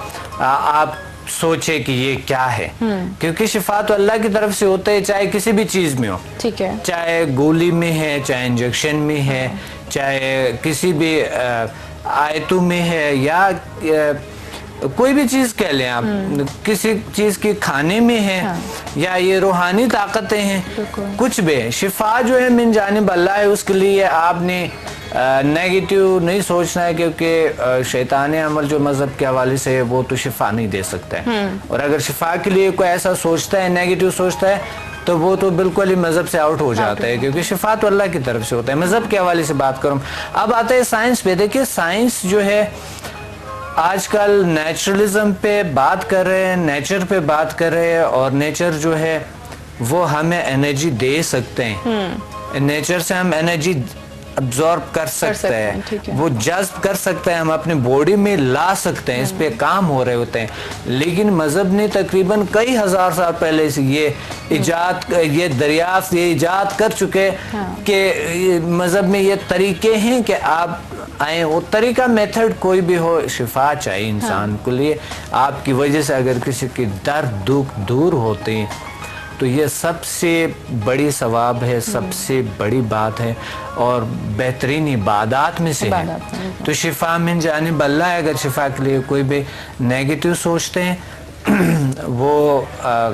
आप सोचे कि ये क्या है, क्योंकि शिफा तो अल्लाह की तरफ से होता है, चाहे किसी भी चीज में हो। ठीक है, चाहे गोली में है, चाहे इंजेक्शन में है, चाहे किसी भी आयतों में है, या कोई भी चीज कह लें आप, किसी चीज के खाने में है। हाँ। या ये रूहानी ताकतें हैं, कुछ भी है। शिफा जो है मिन जानिब अल्लाह है, उसके लिए आपने नेगेटिव नहीं सोचना है, क्योंकि शैतान अमल जो मजहब के हवाले से है वो तो शिफा नहीं दे सकता है। और अगर शिफा के लिए कोई ऐसा सोचता है, नेगेटिव सोचता है, तो वो तो बिल्कुल ही मजहब से आउट हो जाता है, क्योंकि शिफा तो अल्लाह की तरफ से होता है। मजहब के हवाले से बात करूँ, अब आता है साइंस पे। देखिए साइंस जो है आजकल नेचुरलिज्म पे बात कर रहे हैं, नेचर पे बात कर रहे हैं, और नेचर जो है वो हमें एनर्जी दे सकते हैं। नेचर से हम एनर्जी अब्जॉर्ब कर सकते हैं, वो जज्ब कर सकते हैं, हम अपने बॉडी में ला सकते हैं, इस पे काम हो रहे होते हैं। लेकिन मजहब ने तकरीबन कई हजार साल पहले से ये इजाद, ये दरियाफ्त, ये इजाद कर चुके कि मजहब में ये तरीके हैं कि आप आए। वो तरीका, मेथड कोई भी हो, शिफा चाहिए इंसान को लिए। आपकी वजह से अगर किसी के दर्द दुख दूर होते हैं तो ये सबसे बड़ी सवाब है, सबसे बड़ी बात है और बेहतरीन इबादत में से है। तो शिफा मिन जानिब अल्लाह है। अगर शिफा के लिए कोई भी नेगेटिव सोचते हैं वो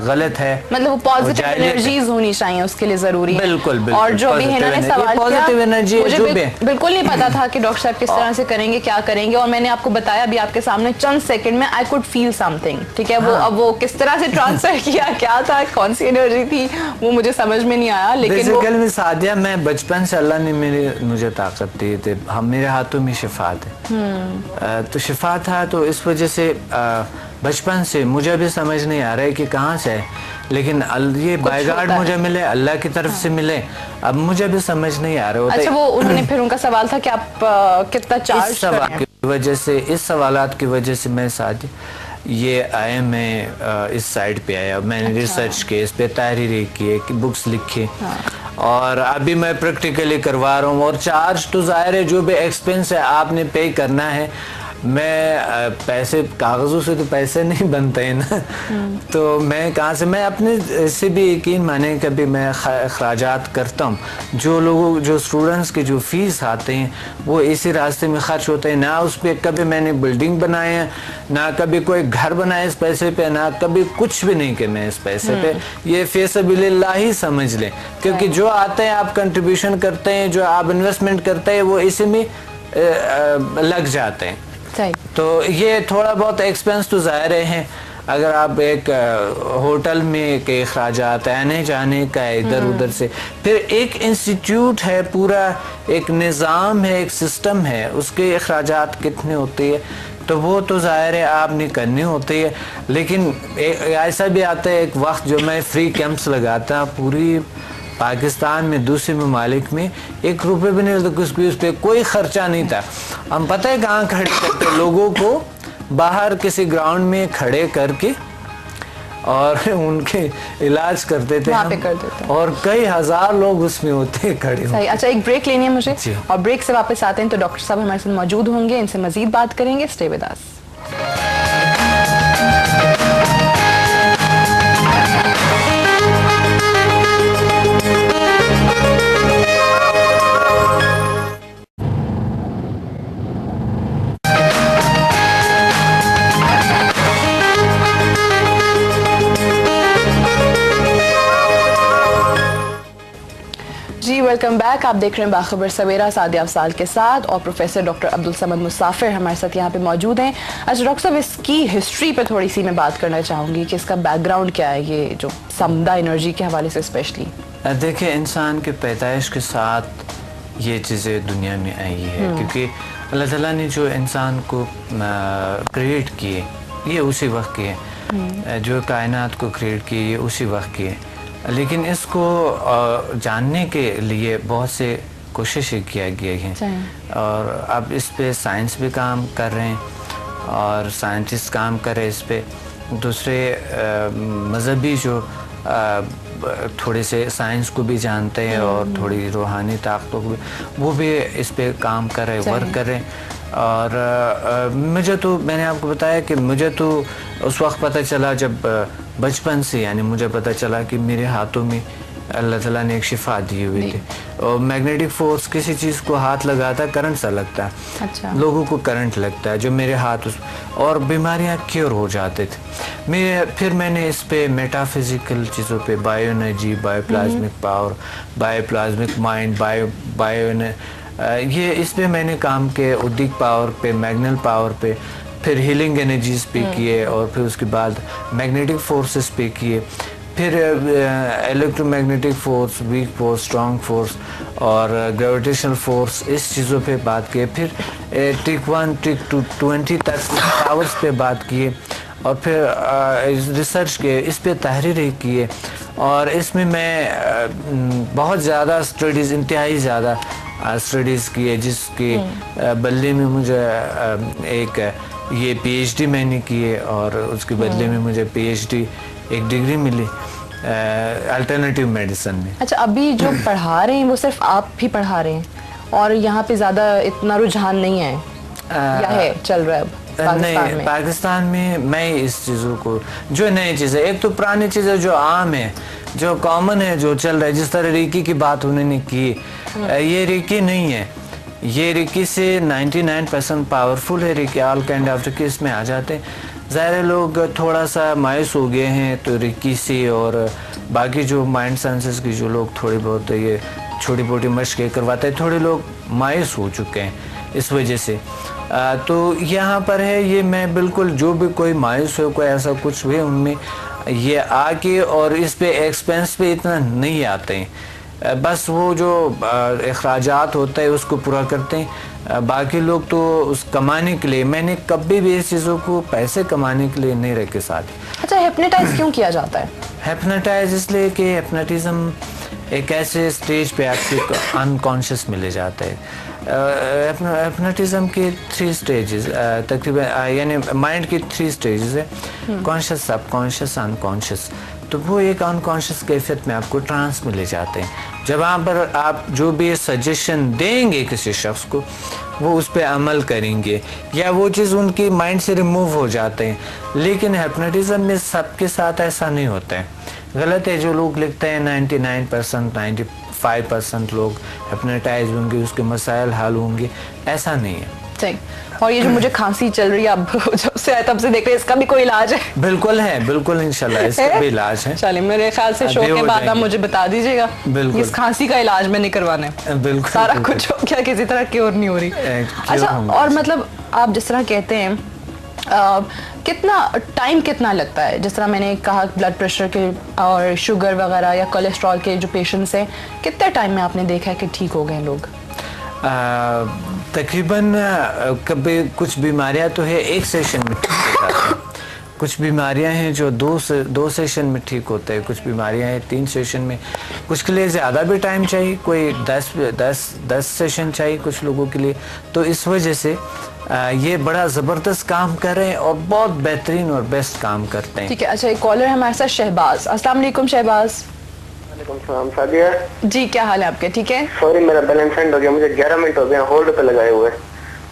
गलत है। मतलब वो पॉजिटिव एनर्जीज होनी चाहिए उसके लिए जरूरी है। बिल्कुल बिल्कुल। और जो भी है ना सवाल पॉजिटिव एनर्जी मुझे जो भी बिल्कुल नहीं पता था कि डॉक्टर साहब किस तरह से करेंगे, क्या करेंगे, और मैंने आपको बताया अभी आपके सामने चंद सेकंड में आई कुड फील समथिंग। ठीक है, वो अब वो किस तरह से ट्रांसफर किया, क्या था, कौन सी एनर्जी थी, वो मुझे समझ में नहीं आया। लेकिन बेसिकली सादिया, मैं बचपन से अल्लाह ने मुझे ताकत दी थी, मेरे हाथों में शिफा थे। तो शिफा था, तो इस वजह से बचपन से मुझे भी समझ नहीं आ रहा है कि कहाँ से है, लेकिन ये बायगार्ड मुझे मिले, अल्लाह की तरफ से मिले। अब मुझे भी समझ नहीं आ रहा होता। अच्छा, वो उन्होंने फिर उनका सवाल था कि आप कितना चार्ज सवाल की वजह से, इस सवालात की वजह से मैं साथ ये आया, मैं इस साइड पे आया, मैंने रिसर्च की, इस पे तहरीरें की, बुक्स लिखी और अभी मैं प्रैक्टिकली करवा रहा हूँ। और चार्ज तो जाहिर है, जो भी एक्सपेंस है आपने पे करना है। मैं पैसे, कागजों से तो पैसे नहीं बनते हैं ना, तो मैं कहाँ से, मैं अपने से भी यकीन माने कभी मैं अखराजात करता हूँ। जो स्टूडेंट्स के जो फीस आते हैं वो इसी रास्ते में खर्च होते हैं। ना उस पर कभी मैंने बिल्डिंग बनाए हैं, ना कभी कोई घर बनाए इस पैसे पे, ना कभी कुछ भी नहीं किया मैं इस पैसे पे। ये फीसबिल्लाह ही समझ लें, क्योंकि जो आते हैं आप कंट्रीब्यूशन करते हैं, जो आप इन्वेस्टमेंट करते हैं, वो इसी में लग जाते हैं। तो ये थोड़ा बहुत एक्सपेंस तो ज़ाहिर हैं। अगर आप एक होटल में के अखराजात, आने जाने का, इधर उधर से, फिर एक इंस्टीट्यूट है, पूरा एक निज़ाम है, एक सिस्टम है, उसके अखराजात कितने होते हैं, तो वो तो ज़ाहिर है आपने करनी होती है। लेकिन ऐसा भी आता है एक वक्त जो मैं फ्री कैंप्स लगाता पूरी पाकिस्तान में, दूसरे ममालिक में, 1 रुपये भी नहीं होता, कुछ भी उस पर कोई खर्चा नहीं था। हम पता है कहाँ खड़े करते लोगों को, बाहर किसी ग्राउंड में खड़े करके और उनके इलाज करते थे हम, कर देते। और कई हजार लोग उसमें होते खड़े सही। अच्छा, एक ब्रेक लेनी है मुझे, और ब्रेक से वापस आते हैं तो डॉक्टर साहब हमारे साथ मौजूद होंगे, इनसे मजीद बात करेंगे। Stay with us. Welcome back. आप देख रहे हैं बाखबर सवेरा सादिया अफसाल के साथ, और प्रोफेसर डॉक्टर अब्दुल समद मुसाफिर हमारे साथ यहाँ पे मौजूद हैं। अच्छा डॉक्टर साहब, इसकी हिस्ट्री पे थोड़ी सी मैं बात करना चाहूँगी कि इसका बैकग्राउंड क्या है, ये जो समदा एनर्जी के हवाले से स्पेशली। देखिए, इंसान के पैदाइश के साथ ये चीज़ें दुनिया में आई है, क्योंकि अल्लाह ताला ने जो इंसान को क्रिएट किए ये उसी वक्त किए, जो कायनात को क्रिएट किए ये उसी वक्त किए। लेकिन इसको जानने के लिए बहुत से कोशिशें किया गया है, और अब इस पे साइंस भी काम कर रहे हैं और साइंटिस्ट काम कर रहे हैं इस पे। दूसरे मज़हबी जो थोड़े से साइंस को भी जानते हैं और थोड़ी रूहानी ताकतों को भी, वो भी इस पे काम कर रहे हैं, वर्क कर रहे हैं। और मुझे तो, मैंने आपको बताया कि मुझे तो उस वक्त पता चला जब बचपन से, यानी मुझे पता चला कि मेरे हाथों में अल्लाह ताला ने एक शिफा दी हुई थी। और मैग्नेटिक फोर्स, किसी चीज़ को हाथ लगाता है करंट सा लगता है। अच्छा। लोगों को करंट लगता है, जो मेरे हाथ और बीमारियां क्योर हो जाते थे। फिर मैंने इस पे मेटाफिजिकल चीज़ों पे, bio energy, bioplasmic power, bioplasmic mind, bio ये इस पे मैंने काम किए, उदिक पावर पे, मैग्नल पावर पे, फिर हीलिंग एनर्जीज पे किए, और फिर उसके बाद मैग्नेटिक फोर्सेस पे किए, फिर electromagnetic force, weak force, strong force और ग्रेविटेशनल फोर्स, इस चीज़ों पे बात किए। फिर टिक 1 टिक 2 20 तक पावर्स पे बात किए, और फिर रिसर्च किए, इस पे तहरीरें किए, और इसमें मैं बहुत ज़्यादा स्टडीज़, इंतहाई ज़्यादा स्टडीज़ किए, जिसके बदले में मुझे एक ये PhD मैंने किए, और उसके बदले में मुझे PhD एक डिग्री मिली अल्टरनेटिव मेडिसिन में। अच्छा, अभी जो पढ़ा रहे हैं वो सिर्फ आप ही पढ़ा रहे हैं, और यहाँ पे ज़्यादा इतना रुझान नहीं है, या है, चल रहा है अब? पाकिस्तान में? पाकिस्तान में मैं इस चीज़ों को, जो नई चीज़ें, एक तो पुरानी चीज़ें जो आम है, जो कॉमन है, जो चल रहा है, जिस तरह रेकी की बात उन्होंने की, ये रेकी नहीं है, ये रेकी से 99% पावरफुल है। Reiki all kind of reiki इसमें आ जाते हैं। ज़ाहिर लोग थोड़ा सा मायूस हो गए हैं तो रेकी से, और बाकी जो माइंड साइंसेस की जो लोग थोड़ी बहुत ये छोटी मोटी मशक़ें करवाते हैं, थोड़े लोग मायूस हो चुके हैं इस वजह से। तो यहाँ पर है ये, मैं बिल्कुल जो भी कोई मायूस हो, कोई ऐसा कुछ हुए, उनमें ये आके और इस पे एक्सपेंस पे इतना नहीं आते हैं, बस वो जो अखराजात होता है उसको पूरा करते हैं। बाकी लोग तो उस कमाने के लिए, मैंने कभी भी इस चीज़ों को पैसे कमाने के लिए नहीं रखे साथ। अच्छा, हिप्नोटाइज क्यों किया जाता है? हिप्नोटाइज इसलिए कि हिप्नोटिज्म एक ऐसे स्टेज पे आपके अनकॉन्शियस मिले जाता है। हिप्नोटिज्म के 3 स्टेजेस तकरीबन, यानी माइंड की 3 स्टेजेस है, कॉन्शियस, सबकॉन्शियस, अनकॉन्शियस। तो वो एक अनकॉन्शियस कैफियत में आपको ट्रांस में ले जाते हैं। जब वहाँ पर आप जो भी सजेशन देंगे किसी शख्स को, वो उस पर अमल करेंगे या वो चीज़ उनकी माइंड से रिमूव हो जाते हैं। लेकिन हिप्नोटिज्म में सबके साथ ऐसा नहीं होता है, गलत है। जो लोग लिखते हैं 99%, 95% लोग हिप्नोटाइज होंगे, उसके मसाइल हल होंगे, ऐसा नहीं है। ठीक। और ये जो मुझे खांसी चल रही है अब जब से आए तब से देख रहे हैं, इसका भी कोई इलाज है? बिल्कुल है, बिल्कुल इंशाल्लाह इसका भी इलाज है। चलिए, मेरे ख्याल से शो के बाद आप मुझे बता दीजिएगा। बिल्कुल, इस खांसी का इलाज मैंने करवाना है। बिल्कुल, सारा कुछ हो गया, किसी तरह क्योर नहीं हो रही। अच्छा, और मतलब आप जिस तरह कहते हैं, कितना टाइम कितना लगता है? जिस तरह मैंने कहा ब्लड प्रेशर के और शुगर वगैरह या कोलेस्ट्रॉल के जो पेशेंट्स हैं, कितने टाइम में आपने देखा है कि ठीक हो गए लोग? तकरीबन कभी कुछ बीमारियां तो है 1 सेशन में ठीक हो जाती हैं, कुछ बीमारियां हैं जो 2 सेशन में ठीक होते हैं, कुछ बीमारियां हैं 3 सेशन में, कुछ के लिए ज़्यादा भी टाइम चाहिए, कोई 10 सेशन चाहिए कुछ लोगों के लिए। तो इस वजह से ये बड़ा ज़बरदस्त काम कर रहे हैं और बहुत बेहतरीन और बेस्ट काम करते हैं। ठीक है। अच्छा, एक कॉलर है हमारे साथ, शहबाज। अस्सलाम वालेकुम शहबाज। सलाम सादिया जी, क्या हाल है आपके? ठीक है। सॉरी, मेरा बैलेंस एंड हो गया, मुझे 11 मिनट हो गया होल्ड पे लगाए हुए,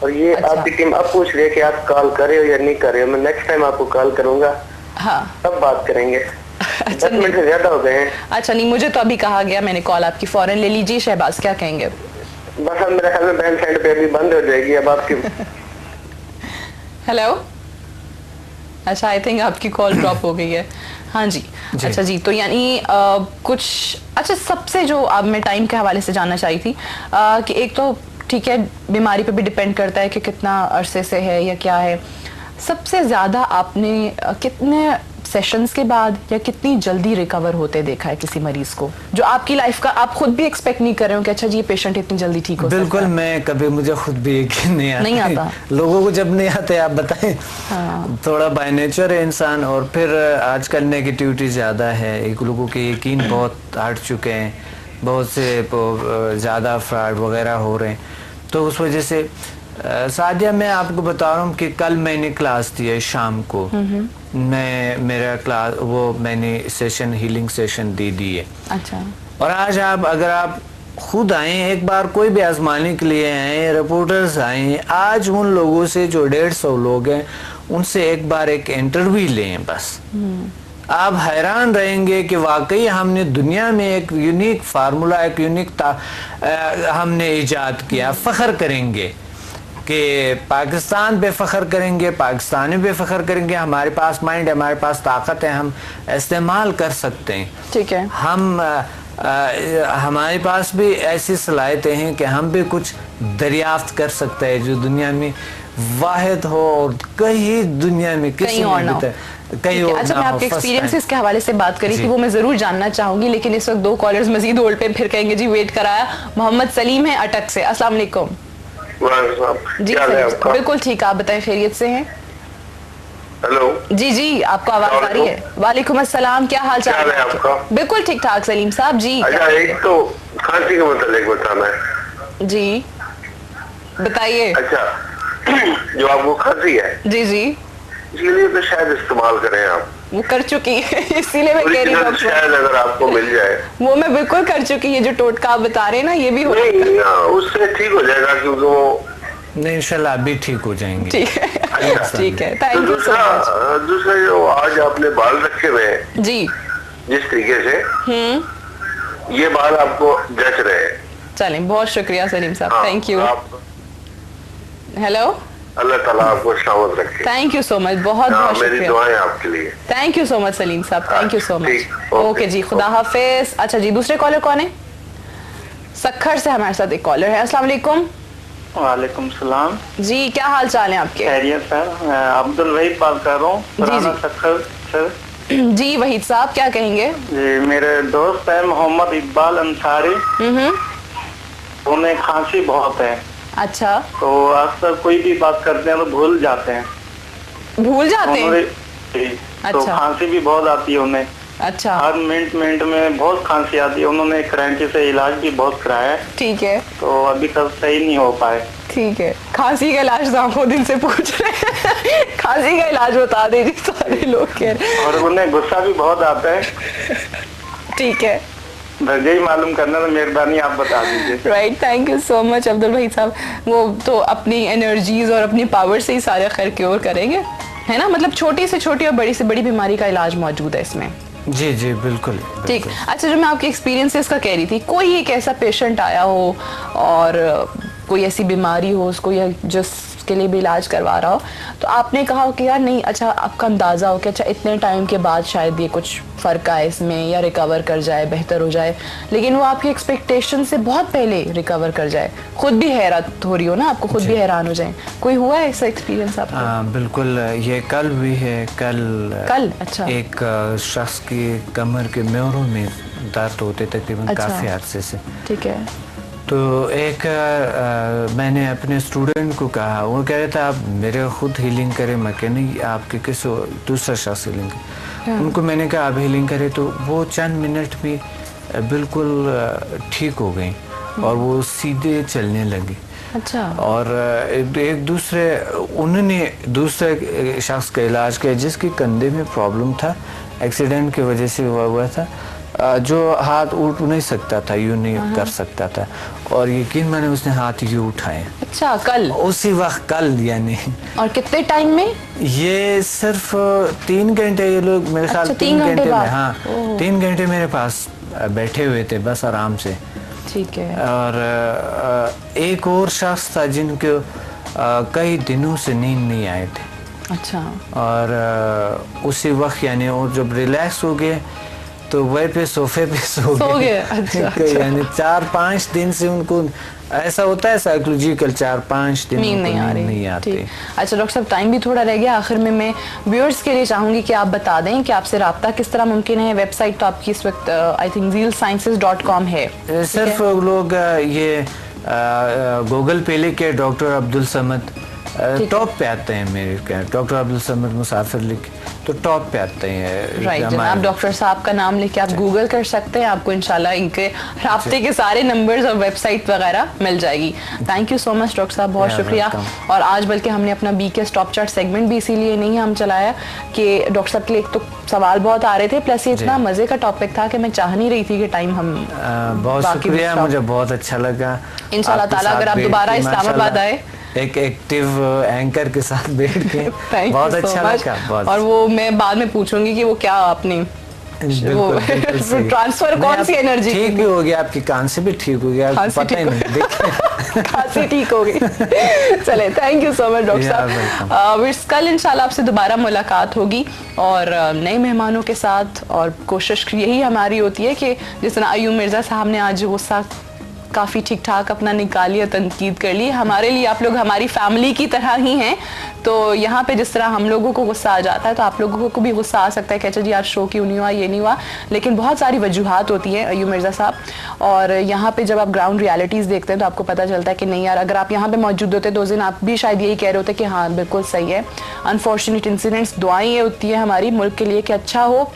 और ये अच्छा। आपकी टीम अब पूछ रही है कि आप कॉल कर रहे हो या नहीं कर रहे हो। मैं नेक्स्ट टाइम आपको कॉल करूंगा, हाँ, तब बात करेंगे। अच्छा, 10 मिनट से ज्यादा हो गए हैं। अच्छा, नहीं, मुझे तो अभी कहा गया, मैंने कॉल आपकी फौरन ले लीजिए। शहबाज, क्या कहेंगे? बस अब मेरे ख्याल में बैलेंस एंड पे अभी बंद हो जाएगी अब आपकी। हेलो। अच्छा, आई थिंक आपकी कॉल ड्रॉप हो गई है। हाँ जी। अच्छा जी, तो यानी कुछ, अच्छा, सबसे जो अब मैं टाइम के हवाले से जानना चाहिए थी कि एक तो ठीक है, बीमारी पे भी डिपेंड करता है कि कितना अरसे से है या क्या है। सबसे ज़्यादा आपने कितने सेशंस के बाद या कितनी जल्दी रिकवर होते देखा है किसी मरीज को, जो आपकी लाइफ का आप खुद भी एक्सपेक्ट नहीं कर रहे हो कि अच्छा जी ये पेशेंट इतनी जल्दी ठीक हो सकता है? बिल्कुल, मैं कभी, मुझे खुद भी यकीन नहीं आता। लोगों को जब नहीं आते, आप बताएं। हाँ। थोड़ा बाय नेचर है इंसान, और फिर आजकल नेगेटिविटी ज़्यादा है, एक लोगों के यकीन बहुत हट चुके हैं, बहुत से ज़्यादा फ्रॉड वगैरह हो रहे हैं। तो उस वजह से सादिया, मैं आपको बता रहा हूँ कि कल मैंने क्लास दी है शाम को, मेरा क्लास, वो मैंने सेशन, हीलिंग सेशन दी है। अच्छा। और आज अगर आप खुद आए, एक बार कोई भी आजमाने के लिए आए, रिपोर्टर्स आए, आज उन लोगों से जो 150 लोग हैं, उनसे एक बार एक इंटरव्यू लें बस। आप हैरान रहेंगे कि वाकई हमने दुनिया में एक यूनिक फार्मूला, एक यूनिक हमने इजाद किया। फ़ख्र करेंगे कि पाकिस्तान पे फ़ख्र करेंगे, पाकिस्तानी पे फ़ख्र करेंगे। हमारे पास माइंड है, हमारे पास ताकत है, हम इस्तेमाल कर सकते हैं। ठीक है। हमारे पास भी ऐसी सलाहियतें हैं कि हम भी कुछ दरियाफ्त कर सकते हैं जो दुनिया में वाहिद हो, और कहीं दुनिया में किसी और ना हो, कहीं और। अच्छा, मैं आपके एक्सपीरियंसेस के हवाले से बात करी थी, वो मैं जरूर जानना चाहूंगी, लेकिन इस वक्त 2 कॉलर्स मजीद होल्ड पे, फिर कहेंगे जी वेट कराया। मोहम्मद सलीम है अटक से। अस्सलाम वालेकुम। जी बिल्कुल ठीक, आप बताएं, खैरियत से हैं? हेलो। जी जी, आपको आवाज आ रही है? वालेकुम अस्सलाम, क्या हाल चाल है आपका? बिल्कुल ठीक ठाक सलीम साहब जी। अच्छा, एक तो खांसी का मतलब बताना है जी, बताइए। अच्छा, जो आपको खांसी है, जी जी, इसके लिए तो शायद इस्तेमाल करें आप। वो कर चुकी है, इसीलिए मैं कह रही हूँ शायद अगर आपको मिल जाए। वो मैं बिल्कुल कर चुकी है, जो टोटका आप बता रहे हैं ना, ये भी हो नहीं, उससे ठीक हो जाएगा, क्योंकि वो नहीं इंशाल्लाह अभी ठीक हो जाएंगे। ठीक है, ठीक है, थैंक यू सो मच। दूसरा जो आज आपने बाल रखे हुए हैं जी, जिस तरीके से, ये बाल आपको जच रहे हैं। चलें, बहुत शुक्रिया सलीम साहब, थैंक यू। हेलो, अल्लाह ताला आपको सलामत रखे। थैंक यू सो मच, बहुत बहुत मेरी शुक्रिया, दुआएं आपके लिए। Thank you so much Salim साहब, थैंक यू सो मच। ठीक, ओके जी, खुदा हाफिज। अच्छा जी, दूसरे कॉलर कौन है? सखर से हमारे साथ एक कॉलर है। अस्सलाम वालेकुम। वालेकुम सलाम जी, क्या हाल चाल है आपके? खैरियत सर, मैं अब्दुल वहीद बात कर रहा हूँ, पुराना सखर सर। जी वहीद साहब, क्या कहेंगे? जी, मेरे दोस्त है मोहम्मद इकबाल अंसारी, उन्हें खांसी बहुत है। अच्छा, तो अक्सर कोई भी बात करते हैं तो भूल जाते हैं। भूल जाते हैं? जी, तो अच्छा। खांसी भी बहुत आती है उन्हें। अच्छा, हर मिनट में बहुत खांसी आती है। उन्होंने करंट से इलाज भी बहुत कराया है, ठीक है, तो अभी तक सही नहीं हो पाए। ठीक है। खांसी का इलाज तो आपको दिन से पूछ रहे हैं। खांसी का इलाज बता दीजिए, सारे लोग कह रहे हैं। और उन्हें गुस्सा भी बहुत आता है। ठीक है, बस यही मालूम करना, तो मेहरबानी आप बता दीजिए। Right, thank you so much Abdul भाई साहब। वो तो अपनी एनर्जीज और अपनी पावर से ही सारे खैर क्योर करेंगे, है ना? मतलब छोटी से छोटी और बड़ी से बड़ी बीमारी का इलाज मौजूद है इसमें। जी जी बिल्कुल, ठीक। अच्छा, जो मैं आपके एक्सपीरियंसेस का कह रही थी, कोई एक ऐसा पेशेंट आया हो और कोई ऐसी बीमारी हो उसको, या जिसके लिए भी इलाज करवा रहा हो, तो आपने कहा हो कि यार नहीं, अच्छा आपका अंदाजा हो कि अच्छा इतने टाइम के बाद शायद ये कुछ फर्क आए इसमें, या रिकवर कर जाए, बेहतर हो जाए, लेकिन वो आपकी एक्सपेक्टेशन से बहुत पहले रिकवर कर जाए, खुद भी हैरत हो रही हो ना आपको, खुद भी हैरान हो जाए। कोई हुआ है ऐसा एक्सपीरियंस आपको? बिल्कुल, ये कल भी है। कल अच्छा, एक शख्स की कमर के म्योरों में दर्द होते तकरीबन काफी अरसे से। ठीक है। तो एक मैंने अपने स्टूडेंट को कहा, वो कह रहे थे आप मेरे खुद हीलिंग करें, मैं कह नहीं आपके किसी दूसरा शख्स हीलिंग करें। उनको मैंने कहा आप हीलिंग करें, तो वो चंद मिनट में बिल्कुल ठीक हो गई और वो सीधे चलने लगी। अच्छा। और एक दूसरे उन्होंने दूसरे शख्स का इलाज किया जिसके कंधे में प्रॉब्लम था, एक्सीडेंट की वजह से हुआ था, जो हाथ उठ नहीं सकता था, यूं नहीं कर सकता था, और यकीन मैंने उसने हाथ यूं उठाए। अच्छा, कल? उसी वक्त, कल यानी। और कितने टाइम में? ये सिर्फ 3 घंटे, ये लोग मेरे ख्याल 3 घंटे में, हाँ 3 घंटे मेरे पास बैठे हुए थे बस आराम से। ठीक है। और एक और शख्स था जिनको कई दिनों से नींद नहीं आए थे। अच्छा। और उसी वक्त यानी वो जब रिलैक्स हो गए तो वही पे सोफे पे सो गए। अच्छा। यानी 4-5 दिन से उनको ऐसा होता है साइकोलॉजिकल, 4-5 दिन नींद नहीं आती। अच्छा डॉक्टर साहब, टाइम भी थोड़ा रह गया, आखिर में मैं व्यूअर्स के लिए चाहूंगी कि आप बता दें कि आपसे राब्ता किस तरह मुमकिन है। वेबसाइट तो आपकी इस वक्त आई थिंक zealsciences.com है। सिर्फ लोग ये गूगल पे लिखे डॉक्टर अब्दुल समद, टॉप पे आते हैं मेरे, डॉक्टर अब्दुल समद मुसाफिर लिखे तो टॉप पे आते हैं। राइट, जनाब डॉक्टर साहब का नाम लेके आप गूगल कर सकते हैं, आपको इंशाल्लाह इनके राब्ते के सारे नंबर्स और वेबसाइट वगैरह मिल जाएगी। Thank you so much doctor साहब, बहुत शुक्रिया। और आज बल्कि हमने अपना BK टॉप चार्ट सेगमेंट भी इसीलिए नहीं हम चलाया कि डॉक्टर साहब के लिए एक तो सवाल बहुत आ रहे थे, प्लस ये इतना मजे का टॉपिक था कि मैं चाह नहीं रही थी कि टाइम हम बहुत शुक्रिया, मुझे बहुत अच्छा लगा। इंशाल्लाह ताला अगर आप दोबारा इस्लामाबाद आए एक एक्टिव एंकर के साथ बैठ के बहुत अच्छा लगा। और वो मैं बाद में पूछूंगी कि वो क्या आपने वो ट्रांसफर कौन सी एनर्जी ठीक भी हो गया, आपकी खांसी भी ठीक हो गया, पता ही नहीं, खांसी ठीक हो गई। चले, thank you so much doctor साहब। कल इंशाल्लाह आपसे दोबारा मुलाकात होगी और नए मेहमानों के साथ, और कोशिश यही हमारी होती है कि जिस तरह अय्यूब मिर्जा साहब ने आज गुस्सा काफ़ी ठीक ठाक अपना निकाली और तनकीद कर ली। हमारे लिए आप लोग हमारी फैमिली की तरह ही हैं, तो यहाँ पे जिस तरह हम लोगों को गुस्सा आ जाता है तो आप लोगों को भी गुस्सा आ सकता है कि अच्छा जी आज शो क्यों नहीं हुआ, ये नहीं हुआ, लेकिन बहुत सारी वजूहात होती हैं अय्यूब मिर्ज़ा साहब। और यहाँ पे जब आप ग्राउंड रियलिटीज़ देखते हैं तो आपको पता चलता है कि नहीं यार, अगर आप यहाँ पे मौजूद होते तो उस दिन आप भी शायद यही कह रहे होते कि हाँ बिल्कुल सही है। अनफॉर्चुनेट इंसिडेंट्स, दुआएं ये होती है हमारी मुल्क के लिए कि अच्छा हो,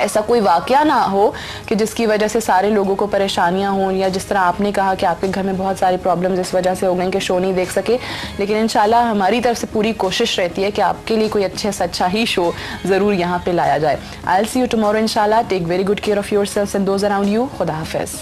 ऐसा कोई वाकया ना हो कि जिसकी वजह से सारे लोगों को परेशानियां हों, या जिस तरह आपने कहा कि आपके घर में बहुत सारी प्रॉब्लम्स इस वजह से हो गई कि शो नहीं देख सके। लेकिन इंशाल्लाह हमारी तरफ से पूरी कोशिश रहती है कि आपके लिए कोई अच्छे से अच्छा ही शो ज़रूर यहाँ पे लाया जाए। I will see you tomorrow इंशाल्लाह। Take very good care of yourselves and those around you. खुदा हाफिज़।